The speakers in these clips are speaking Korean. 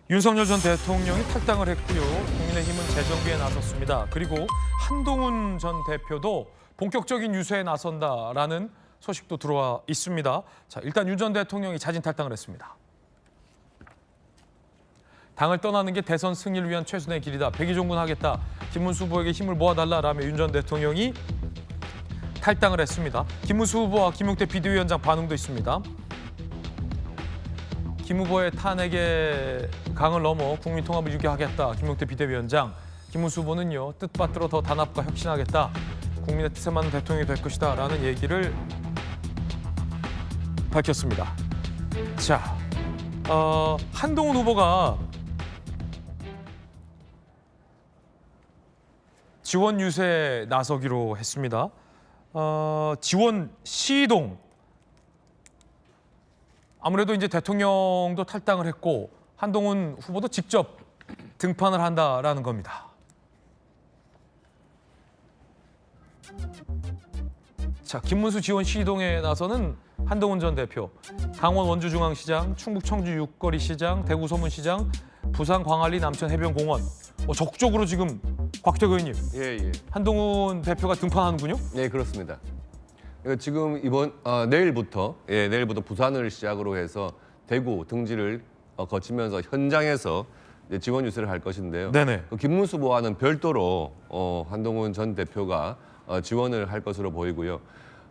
윤석열 전 대통령이 탈당을 했고요. 국민의힘은 재정비에 나섰습니다. 그리고 한동훈 전 대표도 본격적인 유세에 나선다라는 소식도 들어와 있습니다. 자, 일단 윤 전 대통령이 자진 탈당을 했습니다. 당을 떠나는 게 대선 승리를 위한 최선의 길이다. 백의종군하겠다. 김문수 후보에게 힘을 모아달라라며 윤 전 대통령이 탈당을 했습니다. 김문수 후보와 김용태 비대위원장 반응도 있습니다. 김 후보의 탄핵에 강을 넘어 국민 통합을 유기하겠다. 김용태 비대위원장. 김문수 후보는요. 뜻받들어 더 단합과 혁신하겠다. 국민의 뜻에 맞는 대통령이 될 것이다. 라는 얘기를 밝혔습니다. 자, 한동훈 후보가 지원 유세에 나서기로 했습니다. 지원 시동. 아무래도 이제 대통령도 탈당을 했고 한동훈 후보도 직접 등판을 한다라는 겁니다. 자, 김문수 지원 시동에 나서는 한동훈 전 대표, 강원 원주중앙시장, 충북 청주 육거리시장, 대구 소문시장, 부산 광안리 남천 해변공원. 적극적으로 지금 곽택 의원님, 한동훈 대표가 등판하는군요? 네, 그렇습니다. 지금 내일부터 부산을 시작으로 해서 대구 등지를 거치면서 현장에서 지원 유세를 할 것인데요. 네네. 김문수 후보와는 별도로 한동훈 전 대표가 지원을 할 것으로 보이고요.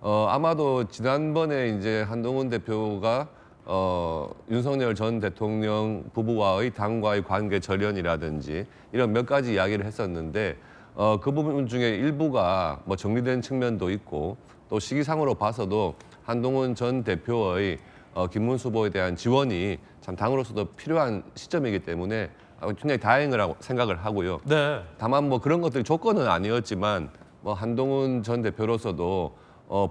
아마도 지난번에 이제 한동훈 대표가 윤석열 전 대통령 부부와의 당과의 관계 절연이라든지 이런 몇 가지 이야기를 했었는데 그 부분 중에 일부가 뭐 정리된 측면도 있고 또 시기상으로 봐서도 한동훈 전 대표의 김문수 후보에 대한 지원이 참 당으로서도 필요한 시점이기 때문에 굉장히 다행이라고 생각을 하고요. 네. 다만 뭐 그런 것들이 조건은 아니었지만 뭐 한동훈 전 대표로서도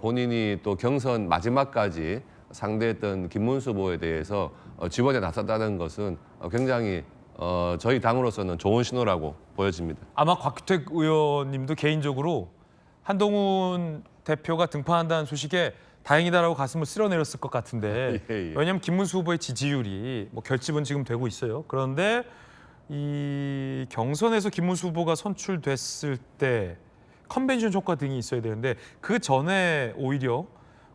본인이 또 경선 마지막까지 상대했던 김문수 후보에 대해서 지원에 나섰다는 것은 굉장히 저희 당으로서는 좋은 신호라고 보여집니다. 아마 곽택 의원님도 개인적으로 한동훈 대표가 등판한다는 소식에 다행이다라고 가슴을 쓸어내렸을 것 같은데 예. 왜냐하면 김문수 후보의 지지율이 뭐 결집은 지금 되고 있어요. 그런데 이 경선에서 김문수 후보가 선출됐을 때 컨벤션 효과 등이 있어야 되는데 그 전에 오히려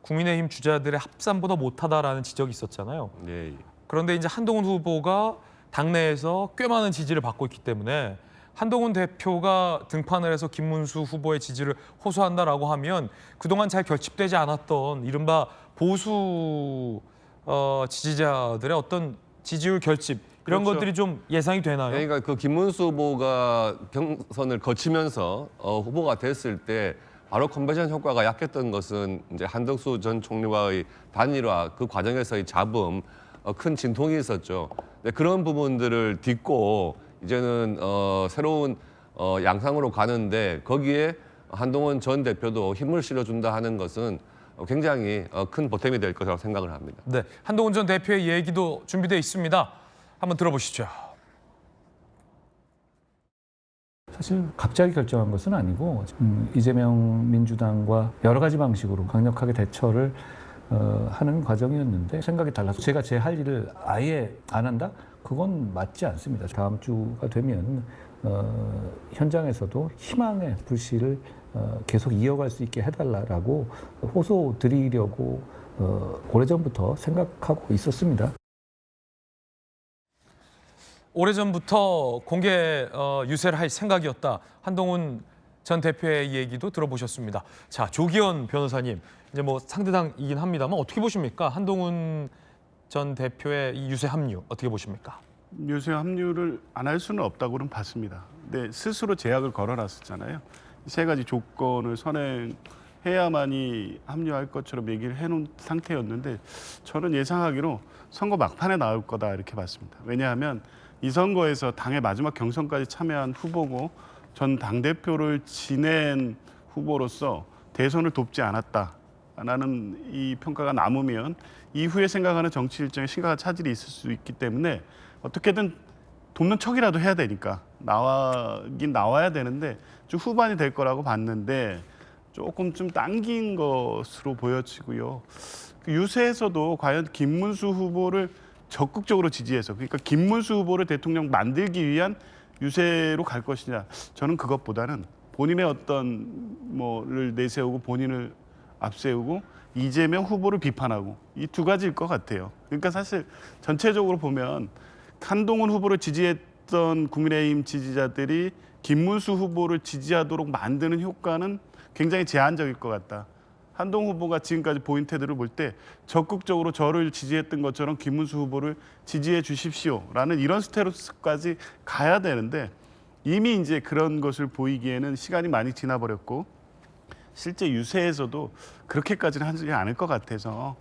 국민의힘 주자들의 합산보다 못하다라는 지적이 있었잖아요. 예. 그런데 이제 한동훈 후보가 당내에서 꽤 많은 지지를 받고 있기 때문에 한동훈 대표가 등판을 해서 김문수 후보의 지지를 호소한다라고 하면 그동안 잘 결집되지 않았던 이른바 보수 지지자들의 어떤 지지율 결집 이런 그렇죠. 것들이 좀 예상이 되나요? 그러니까 그 김문수 후보가 경선을 거치면서 후보가 됐을 때 바로 컨벤션 효과가 약했던 것은 이제 한덕수 전 총리와의 단일화 그 과정에서의 잡음 큰 진통이 있었죠. 근데 그런 부분들을 딛고 이제는 새로운 양상으로 가는데 거기에 한동훈 전 대표도 힘을 실어준다 하는 것은 굉장히 큰 보탬이 될 것이라고 생각을 합니다. 네, 한동훈 전 대표의 얘기도 준비되어 있습니다. 한번 들어보시죠. 사실 갑자기 결정한 것은 아니고 이재명 민주당과 여러 가지 방식으로 강력하게 대처를 하는 과정이었는데 생각이 달라서 제가 제 할 일을 아예 안 한다? 그건 맞지 않습니다. 다음 주가 되면 현장에서도 희망의 불씨를 계속 이어갈 수 있게 해달라고 호소 드리려고 오래전부터 생각하고 있었습니다. 오래전부터 공개 유세를 할 생각이었다. 한동훈 전 대표의 얘기도 들어보셨습니다. 자, 조기현 변호사님, 이제 뭐 상대당이긴 합니다만 어떻게 보십니까? 한동훈 전 대표의 이 유세 합류 어떻게 보십니까? 유세 합류를 안 할 수는 없다고는 봤습니다. 근데 스스로 제약을 걸어놨었잖아요. 세 가지 조건을 선행해야만이 합류할 것처럼 얘기를 해놓은 상태였는데 저는 예상하기로 선거 막판에 나올 거다 이렇게 봤습니다. 왜냐하면 이 선거에서 당의 마지막 경선까지 참여한 후보고 전 당대표를 지낸 후보로서 대선을 돕지 않았다라는 이 평가가 남으면 이후에 생각하는 정치 일정에 심각한 차질이 있을 수 있기 때문에 어떻게든 돕는 척이라도 해야 되니까 나와긴 나와야 되는데 좀 후반이 될 거라고 봤는데 조금 좀 당긴 것으로 보여지고요. 그 유세에서도 과연 김문수 후보를 적극적으로 지지해서 그러니까 김문수 후보를 대통령 만들기 위한 유세로 갈 것이냐 저는 그것보다는 본인의 어떤 뭐를 내세우고 본인을 앞세우고 이재명 후보를 비판하고 이 두 가지일 것 같아요. 그러니까 사실 전체적으로 보면 한동훈 후보를 지지했던 국민의힘 지지자들이 김문수 후보를 지지하도록 만드는 효과는 굉장히 제한적일 것 같다. 한동훈 후보가 지금까지 보인 태도를 볼 때 적극적으로 저를 지지했던 것처럼 김문수 후보를 지지해 주십시오라는 이런 스테로스까지 가야 되는데 이미 이제 그런 것을 보이기에는 시간이 많이 지나버렸고 실제 유세에서도 그렇게까지는 하지 않을 것 같아서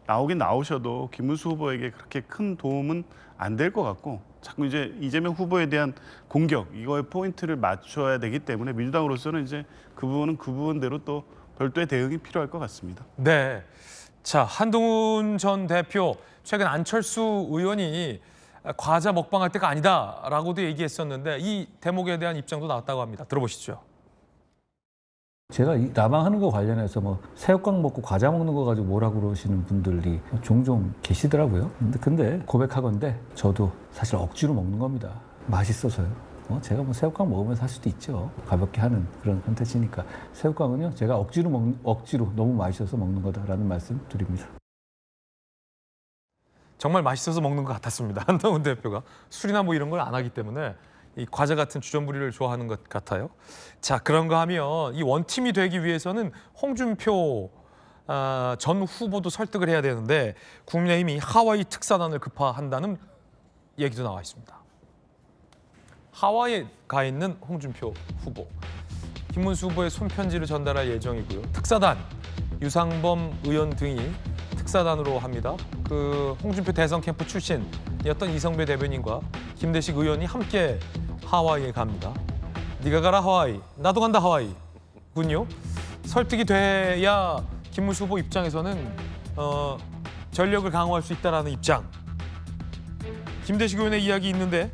나오긴 나오셔도 김문수 후보에게 그렇게 큰 도움은 안 될 것 같고 자꾸 이제 이재명 후보에 대한 공격 이거에 포인트를 맞춰야 되기 때문에 민주당으로서는 이제 그 부분은 그 부분대로 또 별도의 대응이 필요할 것 같습니다. 네. 자, 한동훈 전 대표 최근 안철수 의원이 과자 먹방할 때가 아니다라고도 얘기했었는데 이 대목에 대한 입장도 나왔다고 합니다. 들어보시죠. 제가 이 라방하는 거 관련해서 뭐 새우깡 먹고 과자 먹는 거 가지고 뭐라고 그러시는 분들이 종종 계시더라고요. 근데 고백하건대 저도 사실 억지로 먹는 겁니다. 맛있어서요. 제가 뭐 새우깡 먹으면서 할 수도 있죠. 가볍게 하는 그런 컨텐츠니까. 새우깡은요, 제가 억지로 너무 맛있어서 먹는 거다라는 말씀 드립니다. 정말 맛있어서 먹는 것 같았습니다. 한동훈 대표가 술이나 뭐 이런 걸 안 하기 때문에 이 과자 같은 주전부리를 좋아하는 것 같아요. 자, 그런가 하면 이 원팀이 되기 위해서는 홍준표 전 후보도 설득을 해야 되는데 국민의힘이 하와이 특사단을 급파한다는 얘기도 나와 있습니다. 하와이에 가 있는 홍준표 후보, 김문수 후보의 손편지를 전달할 예정이고요. 특사단, 유상범 의원 등이 특사단으로 합니다. 그 홍준표 대선 캠프 출신이었던 이성배 대변인과 김대식 의원이 함께 하와이에 갑니다. 네가 가라 하와이, 나도 간다 하와이 군요. 설득이 돼야 김문수 후보 입장에서는 전력을 강화할 수 있다라는 입장. 김대식 의원의 이야기 있는데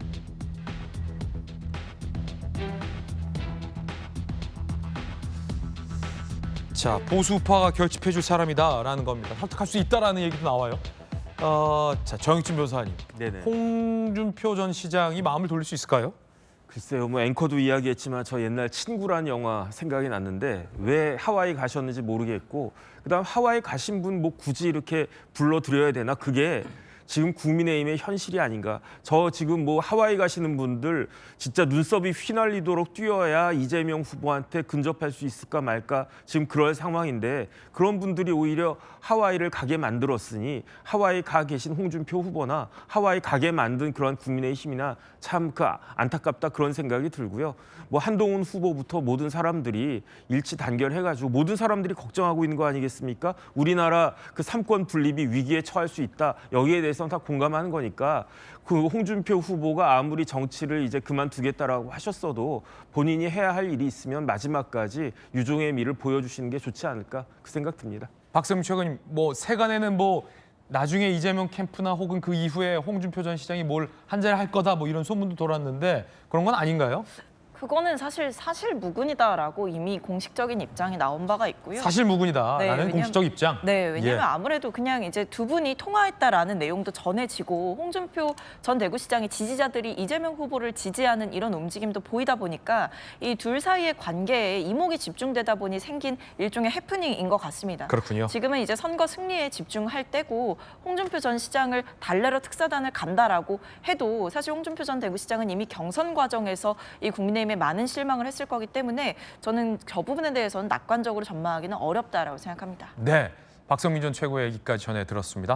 자, 보수파가 결집해줄 사람이다라는 겁니다. 설득할 수 있다라는 얘기도 나와요. 자, 정익진 변호사님, 네네. 홍준표 전 시장이 마음을 돌릴 수 있을까요? 글쎄요, 뭐 앵커도 이야기했지만 저 옛날 친구란 영화 생각이 났는데 왜 하와이 가셨는지 모르겠고 그다음 하와이 가신 분 뭐 굳이 이렇게 불러드려야 되나? 그게 지금 국민의힘의 현실이 아닌가. 저 지금 뭐 하와이 가시는 분들 진짜 눈썹이 휘날리도록 뛰어야 이재명 후보한테 근접할 수 있을까 말까 지금 그럴 상황인데 그런 분들이 오히려 하와이를 가게 만들었으니 하와이 가 계신 홍준표 후보나 하와이 가게 만든 그런 국민의힘이나 참 그 안타깝다 그런 생각이 들고요. 뭐 한동훈 후보부터 모든 사람들이 일치 단결해가지고 모든 사람들이 걱정하고 있는 거 아니겠습니까? 우리나라 그 삼권 분립이 위기에 처할 수 있다. 여기에 대해서는 다 공감하는 거니까 그 홍준표 후보가 아무리 정치를 이제 그만두겠다라고 하셨어도 본인이 해야 할 일이 있으면 마지막까지 유종의 미를 보여주시는 게 좋지 않을까 그 생각 듭니다. 박세민 최고님, 뭐 세간에는 뭐 나중에 이재명 캠프나 혹은 그 이후에 홍준표 전 시장이 뭘 한 자리 할 거다 뭐 이런 소문도 돌았는데 그런 건 아닌가요? 그거는 사실 무근이다라고 이미 공식적인 입장이 나온 바가 있고요. 사실무근이다. 네, 라는 공식적 입장. 네, 왜냐하면 예. 아무래도 그냥 이제 두 분이 통화했다라는 내용도 전해지고 홍준표 전 대구시장의 지지자들이 이재명 후보를 지지하는 이런 움직임도 보이다 보니까 이 둘 사이의 관계에 이목이 집중되다 보니 생긴 일종의 해프닝인 것 같습니다. 그렇군요. 지금은 이제 선거 승리에 집중할 때고 홍준표 전 시장을 달래러 특사단을 간다라고 해도 사실 홍준표 전 대구시장은 이미 경선 과정에서 이 국민의힘에 많은 실망을 했을 거기 때문에 저는 저 부분에 대해서는 낙관적으로 전망하기는 어렵다라고 생각합니다. 네, 박성민 전 최고의 얘기까지 전해 들었습니다.